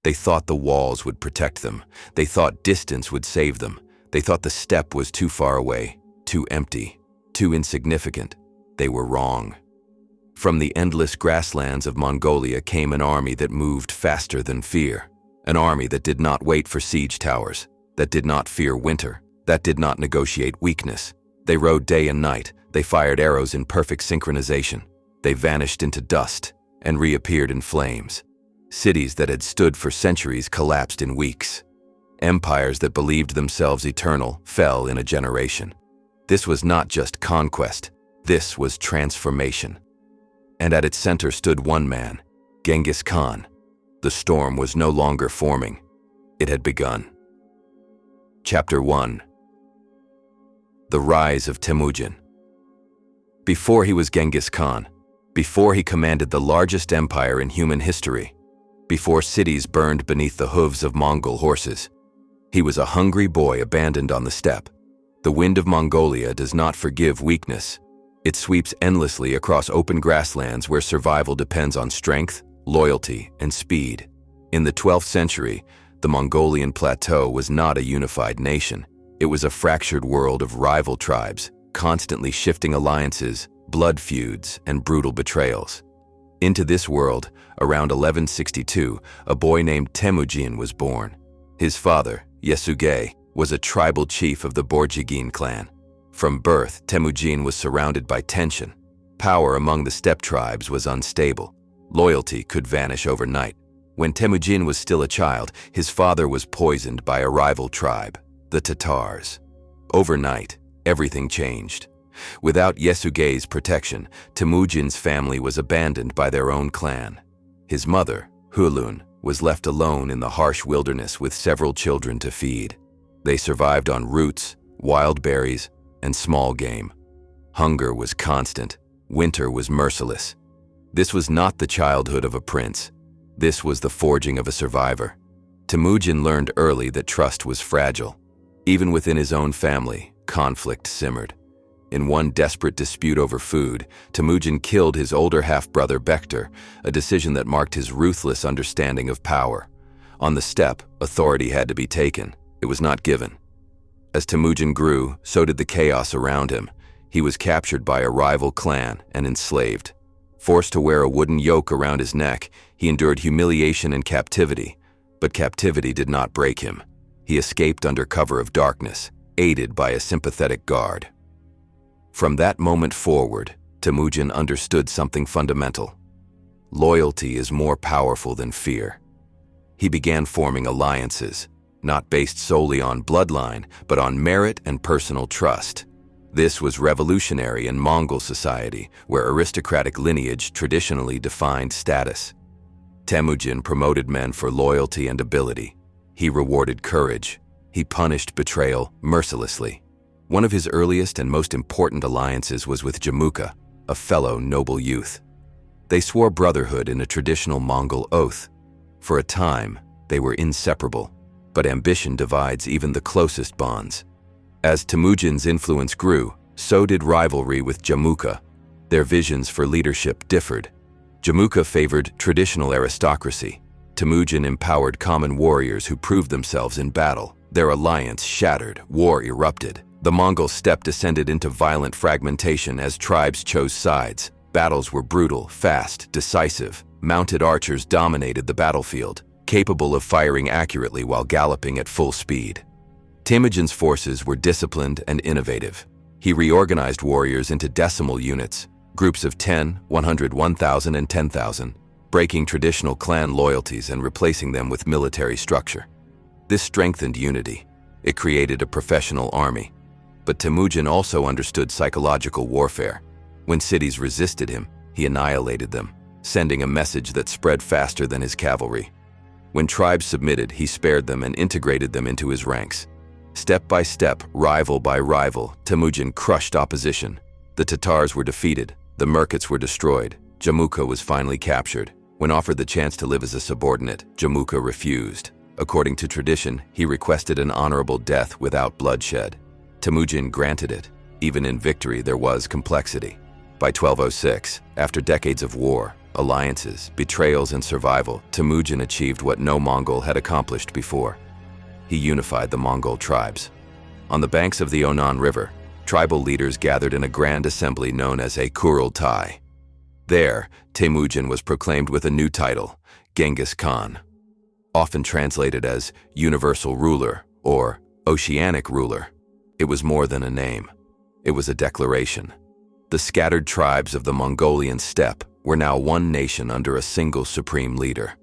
They thought the walls would protect them. They thought distance would save them. They thought the steppe was too far away, too empty, too insignificant. They were wrong. From the endless grasslands of Mongolia came an army that moved faster than fear. An army that did not wait for siege towers, that did not fear winter, that did not negotiate weakness. They rode day and night. They fired arrows in perfect synchronization. They vanished into dust and reappeared in flames. Cities that had stood for centuries collapsed in weeks. Empires that believed themselves eternal fell in a generation. This was not just conquest. This was transformation. And at its center stood one man, Genghis Khan. The storm was no longer forming. It had begun. Chapter 1. The Rise of Temujin. Before he was Genghis Khan, before he commanded the largest empire in human history, before cities burned beneath the hooves of Mongol horses, he was a hungry boy abandoned on the steppe. The wind of Mongolia does not forgive weakness. It sweeps endlessly across open grasslands where survival depends on strength, loyalty, and speed. In the 12th century, the Mongolian plateau was not a unified nation. It was a fractured world of rival tribes, constantly shifting alliances, blood feuds, and brutal betrayals. Into this world, around 1162, a boy named Temujin was born. His father, Yesugei, was a tribal chief of the Borjigin clan. From birth, Temujin was surrounded by tension. Power among the steppe tribes was unstable. Loyalty could vanish overnight. When Temujin was still a child, his father was poisoned by a rival tribe, the Tatars. Overnight, everything changed. Without Yesugei's protection, Temujin's family was abandoned by their own clan. His mother, Hulun, was left alone in the harsh wilderness with several children to feed. They survived on roots, wild berries, and small game. Hunger was constant. Winter was merciless. This was not the childhood of a prince. This was the forging of a survivor. Temujin learned early that trust was fragile. Even within his own family, conflict simmered. In one desperate dispute over food, Temujin killed his older half-brother Bektar, a decision that marked his ruthless understanding of power. On the steppe, authority had to be taken. It was not given. As Temujin grew, so did the chaos around him. He was captured by a rival clan and enslaved. Forced to wear a wooden yoke around his neck, he endured humiliation and captivity. But captivity did not break him. He escaped under cover of darkness, aided by a sympathetic guard. From that moment forward, Temujin understood something fundamental. Loyalty is more powerful than fear. He began forming alliances, not based solely on bloodline, but on merit and personal trust. This was revolutionary in Mongol society, where aristocratic lineage traditionally defined status. Temujin promoted men for loyalty and ability. He rewarded courage. He punished betrayal mercilessly. One of his earliest and most important alliances was with Jamuka, a fellow noble youth. They swore brotherhood in a traditional Mongol oath. For a time, they were inseparable, but ambition divides even the closest bonds. As Temujin's influence grew, so did rivalry with Jamuka. Their visions for leadership differed. Jamuka favored traditional aristocracy. Temujin empowered common warriors who proved themselves in battle. Their alliance shattered, war erupted. The Mongol steppe descended into violent fragmentation as tribes chose sides. Battles were brutal, fast, decisive. Mounted archers dominated the battlefield, capable of firing accurately while galloping at full speed. Temujin's forces were disciplined and innovative. He reorganized warriors into decimal units, groups of 10, 100, 1,000, and 10,000, breaking traditional clan loyalties and replacing them with military structure. This strengthened unity. It created a professional army. But Temujin also understood psychological warfare. When cities resisted him, he annihilated them, sending a message that spread faster than his cavalry. When tribes submitted, he spared them and integrated them into his ranks. Step by step, rival by rival, Temujin crushed opposition. The Tatars were defeated. The Merkits were destroyed. Jamuka was finally captured. When offered the chance to live as a subordinate, Jamuka refused. According to tradition, he requested an honorable death without bloodshed. Temujin granted it. Even in victory, there was complexity. By 1206, after decades of war, alliances, betrayals, and survival, Temujin achieved what no Mongol had accomplished before. He unified the Mongol tribes. On the banks of the Onan River, tribal leaders gathered in a grand assembly known as a Kurultai. There, Temujin was proclaimed with a new title, Genghis Khan, often translated as Universal Ruler or Oceanic Ruler. It was more than a name. It was a declaration. The scattered tribes of the Mongolian steppe were now one nation under a single supreme leader.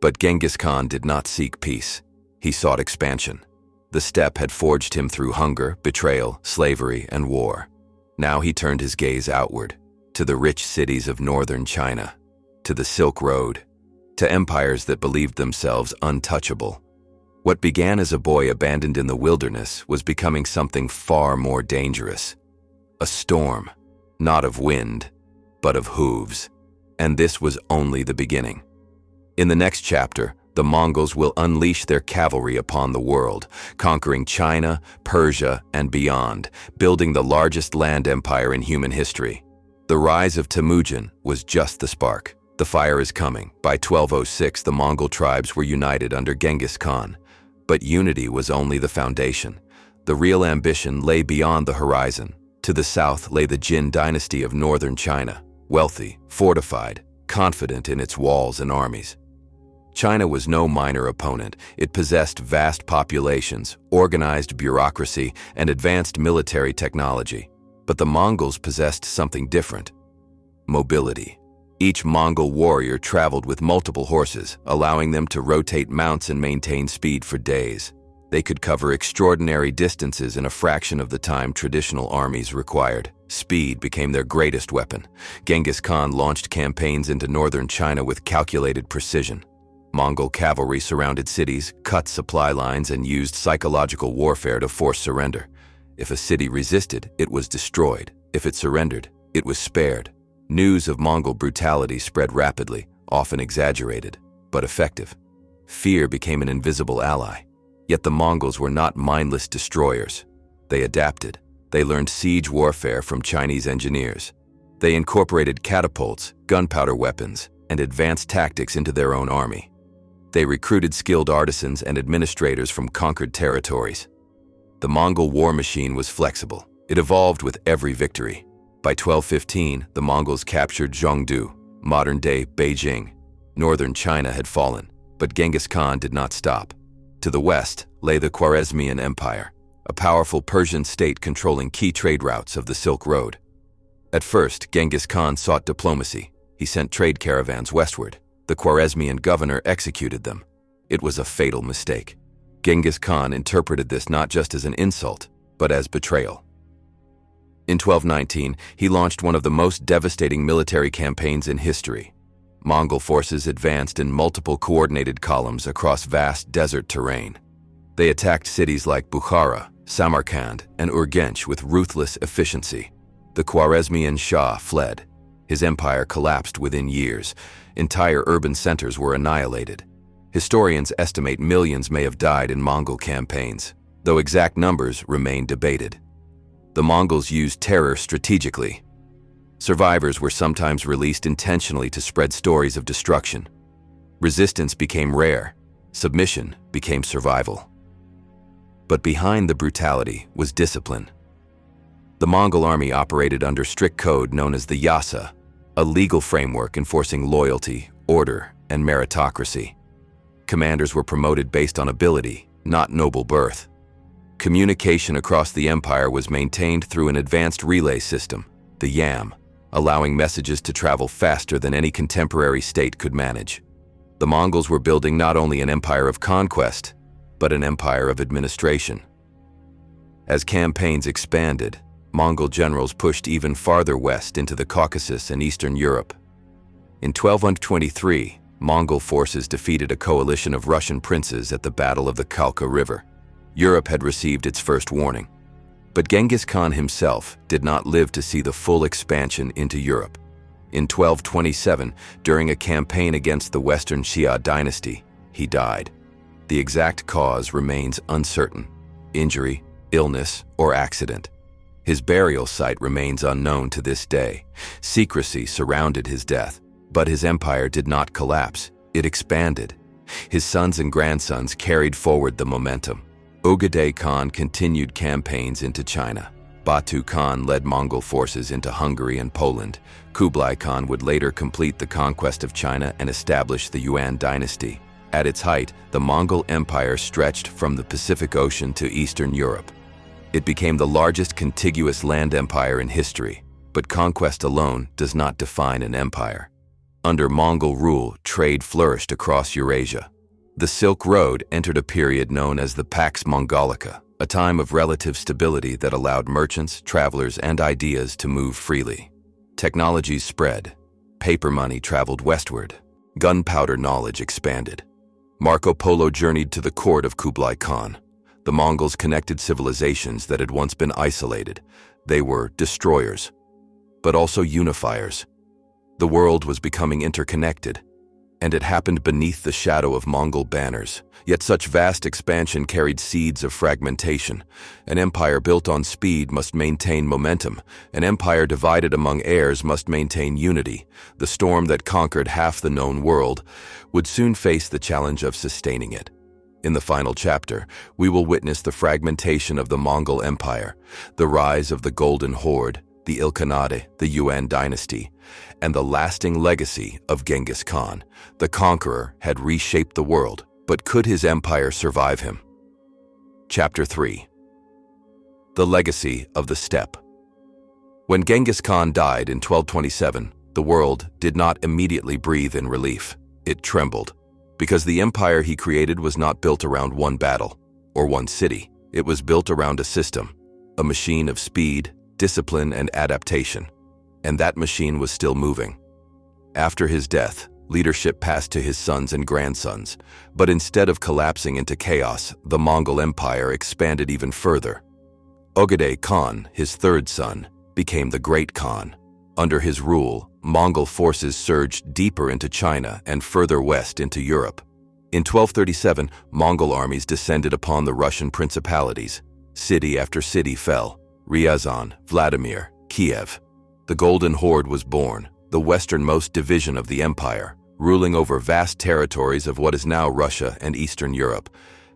But Genghis Khan did not seek peace. He sought expansion. The steppe had forged him through hunger, betrayal, slavery, and war. Now he turned his gaze outward, to the rich cities of northern China, to the Silk Road, to empires that believed themselves untouchable. What began as a boy abandoned in the wilderness was becoming something far more dangerous. A storm, not of wind, but of hooves. And this was only the beginning. In the next chapter, the Mongols will unleash their cavalry upon the world, conquering China, Persia, and beyond, building the largest land empire in human history. The rise of Temujin was just the spark. The fire is coming. By 1206, the Mongol tribes were united under Genghis Khan. But unity was only the foundation. The real ambition lay beyond the horizon. To the south lay the Jin dynasty of northern China, wealthy, fortified, confident in its walls and armies. China was no minor opponent. It possessed vast populations, organized bureaucracy, and advanced military technology. But the Mongols possessed something different: mobility. Each Mongol warrior traveled with multiple horses, allowing them to rotate mounts and maintain speed for days. They could cover extraordinary distances in a fraction of the time traditional armies required. Speed became their greatest weapon. Genghis Khan launched campaigns into northern China with calculated precision. Mongol cavalry surrounded cities, cut supply lines, and used psychological warfare to force surrender. If a city resisted, it was destroyed. If it surrendered, it was spared. News of Mongol brutality spread rapidly, often exaggerated, but effective. Fear became an invisible ally. Yet the Mongols were not mindless destroyers. They adapted. They learned siege warfare from Chinese engineers. They incorporated catapults, gunpowder weapons, and advanced tactics into their own army. They recruited skilled artisans and administrators from conquered territories. The Mongol war machine was flexible. It evolved with every victory. By 1215, the Mongols captured Zhongdu, modern-day Beijing. Northern China had fallen, but Genghis Khan did not stop. To the west lay the Khwarezmian Empire, a powerful Persian state controlling key trade routes of the Silk Road. At first, Genghis Khan sought diplomacy. He sent trade caravans westward. The Khwarezmian governor executed them. It was a fatal mistake. Genghis Khan interpreted this not just as an insult, but as betrayal. In 1219, he launched one of the most devastating military campaigns in history. Mongol forces advanced in multiple coordinated columns across vast desert terrain. They attacked cities like Bukhara, Samarkand, and Urgench with ruthless efficiency. The Khwarezmian Shah fled. His empire collapsed within years. Entire urban centers were annihilated. Historians estimate millions may have died in Mongol campaigns, though exact numbers remain debated. The Mongols used terror strategically. Survivors were sometimes released intentionally to spread stories of destruction. Resistance became rare. Submission became survival. But behind the brutality was discipline. The Mongol army operated under strict code known as the Yasa, a legal framework enforcing loyalty, order, and meritocracy. Commanders were promoted based on ability, not noble birth. Communication across the empire was maintained through an advanced relay system, the YAM, allowing messages to travel faster than any contemporary state could manage. The Mongols were building not only an empire of conquest, but an empire of administration. As campaigns expanded, Mongol generals pushed even farther west into the Caucasus and Eastern Europe. In 1223, Mongol forces defeated a coalition of Russian princes at the Battle of the Khalkha River. Europe had received its first warning. But Genghis Khan himself did not live to see the full expansion into Europe. In 1227, during a campaign against the Western Xia dynasty, he died. The exact cause remains uncertain: injury, illness, or accident. His burial site remains unknown to this day. Secrecy surrounded his death. But his empire did not collapse, it expanded. His sons and grandsons carried forward the momentum. Ögedei Khan continued campaigns into China. Batu Khan led Mongol forces into Hungary and Poland. Kublai Khan would later complete the conquest of China and establish the Yuan dynasty. At its height, the Mongol Empire stretched from the Pacific Ocean to Eastern Europe. It became the largest contiguous land empire in history, but conquest alone does not define an empire. Under Mongol rule, trade flourished across Eurasia. The Silk Road entered a period known as the Pax Mongolica, a time of relative stability that allowed merchants, travelers, and ideas to move freely. Technologies spread. Paper money traveled westward. Gunpowder knowledge expanded. Marco Polo journeyed to the court of Kublai Khan. The Mongols connected civilizations that had once been isolated. They were destroyers, but also unifiers. The world was becoming interconnected, and it happened beneath the shadow of Mongol banners. Yet such vast expansion carried seeds of fragmentation. An empire built on speed must maintain momentum. An empire divided among heirs must maintain unity. The storm that conquered half the known world would soon face the challenge of sustaining it. In the final chapter, we will witness the fragmentation of the Mongol Empire, the rise of the Golden Horde, the Ilkhanate, the Yuan dynasty, and the lasting legacy of Genghis Khan. The conqueror had reshaped the world, but could his empire survive him? Chapter 3. The Legacy of the Steppe. When Genghis Khan died in 1227, the world did not immediately breathe in relief. It trembled, because the empire he created was not built around one battle or one city. It was built around a system, a machine of speed, discipline, and adaptation. And that machine was still moving. After his death, leadership passed to his sons and grandsons, but instead of collapsing into chaos, the Mongol Empire expanded even further. Ögedei Khan, his third son, became the Great Khan. Under his rule, Mongol forces surged deeper into China and further west into Europe. In 1237, Mongol armies descended upon the Russian principalities. City after city fell: Ryazan, Vladimir, Kiev. The Golden Horde was born, the westernmost division of the empire, ruling over vast territories of what is now Russia and Eastern Europe.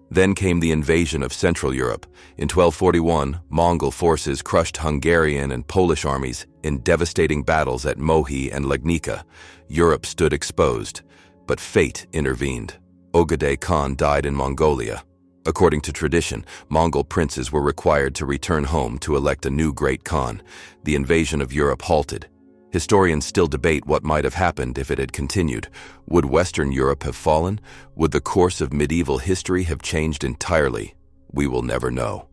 Then came the invasion of Central Europe. In 1241, Mongol forces crushed Hungarian and Polish armies in devastating battles at Mohi and Legnica. Europe stood exposed, but fate intervened. Ögedei Khan died in Mongolia. According to tradition, Mongol princes were required to return home to elect a new Great Khan. The invasion of Europe halted. Historians still debate what might have happened if it had continued. Would Western Europe have fallen? Would the course of medieval history have changed entirely? We will never know.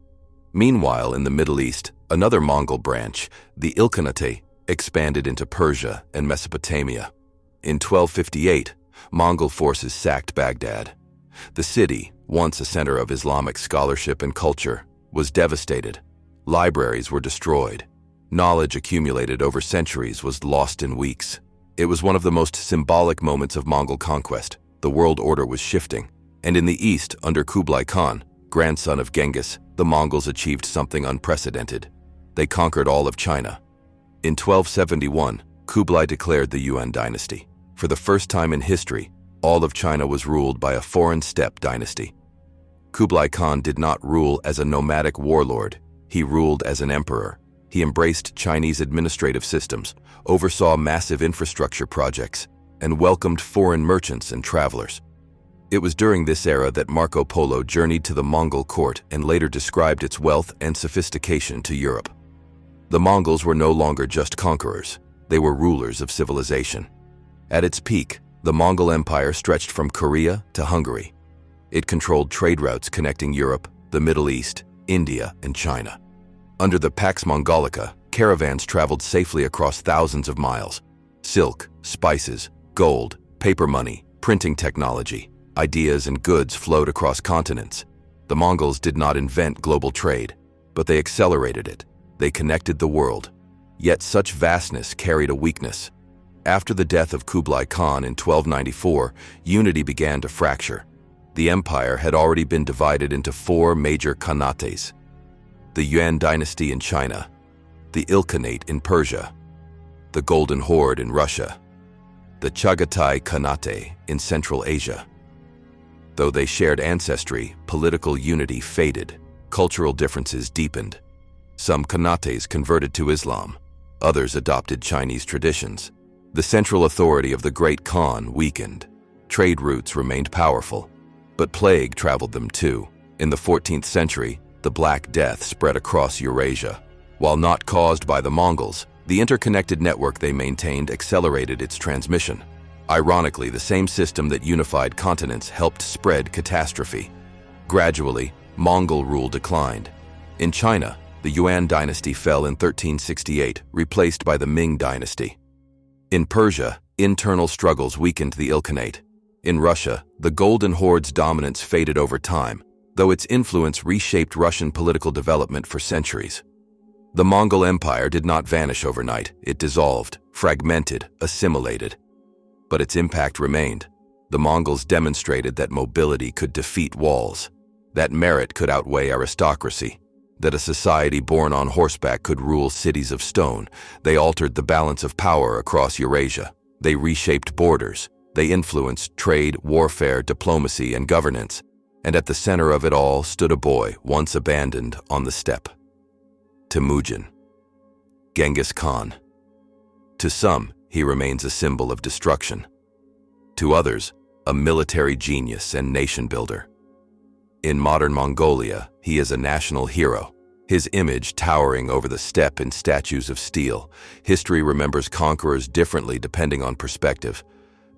Meanwhile, in the Middle East, another Mongol branch, the Ilkhanate, expanded into Persia and Mesopotamia. In 1258, Mongol forces sacked Baghdad. The city, once a center of Islamic scholarship and culture, was devastated. Libraries were destroyed. Knowledge accumulated over centuries was lost in weeks. It was one of the most symbolic moments of Mongol conquest. The world order was shifting. And in the east, under Kublai Khan, grandson of Genghis, the Mongols achieved something unprecedented. They conquered all of China. In 1271, Kublai declared the Yuan dynasty. For the first time in history, all of China was ruled by a foreign steppe dynasty. Kublai Khan did not rule as a nomadic warlord. He ruled as an emperor. He embraced Chinese administrative systems, oversaw massive infrastructure projects, and welcomed foreign merchants and travelers. It was during this era that Marco Polo journeyed to the Mongol court and later described its wealth and sophistication to Europe. The Mongols were no longer just conquerors. They were rulers of civilization. At its peak, the Mongol Empire stretched from Korea to Hungary. It controlled trade routes connecting Europe, the Middle East, India, and China. Under the Pax Mongolica, caravans traveled safely across thousands of miles. Silk, spices, gold, paper money, printing technology, ideas and goods flowed across continents. The Mongols did not invent global trade, but they accelerated it. They connected the world. Yet such vastness carried a weakness. After the death of Kublai Khan in 1294, unity began to fracture. The empire had already been divided into four major khanates: the Yuan dynasty in China, the Ilkhanate in Persia, the Golden Horde in Russia, the Chagatai Khanate in Central Asia. Though they shared ancestry, political unity faded, cultural differences deepened. Some Khanates converted to Islam, others adopted Chinese traditions. The central authority of the Great Khan weakened. Trade routes remained powerful, but plague traveled them too. In the 14th century, the Black Death spread across Eurasia. While not caused by the Mongols, the interconnected network they maintained accelerated its transmission. Ironically, the same system that unified continents helped spread catastrophe. Gradually, Mongol rule declined. In China, the Yuan dynasty fell in 1368, replaced by the Ming dynasty. In Persia, internal struggles weakened the Ilkhanate. In Russia, the Golden Horde's dominance faded over time, though its influence reshaped Russian political development for centuries. The Mongol Empire did not vanish overnight. It dissolved, fragmented, assimilated. But its impact remained. The Mongols demonstrated that mobility could defeat walls, that merit could outweigh aristocracy, that a society born on horseback could rule cities of stone. They altered the balance of power across Eurasia. They reshaped borders. They influenced trade, warfare, diplomacy, and governance. And at the center of it all stood a boy once abandoned on the steppe. Temujin, Genghis Khan. To some, he remains a symbol of destruction. To others, a military genius and nation builder. In modern Mongolia, he is a national hero, his image towering over the steppe in statues of steel. History remembers conquerors differently depending on perspective,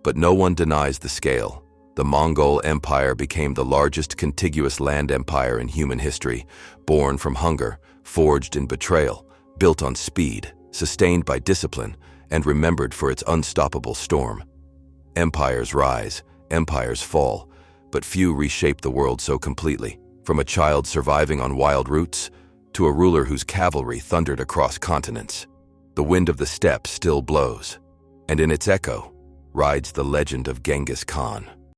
but no one denies the scale. The Mongol Empire became the largest contiguous land empire in human history, born from hunger, forged in betrayal, built on speed, sustained by discipline, and remembered for its unstoppable storm. Empires rise, empires fall, but few reshape the world so completely, from a child surviving on wild routes to a ruler whose cavalry thundered across continents. The wind of the steppe still blows, and in its echo rides the legend of Genghis Khan.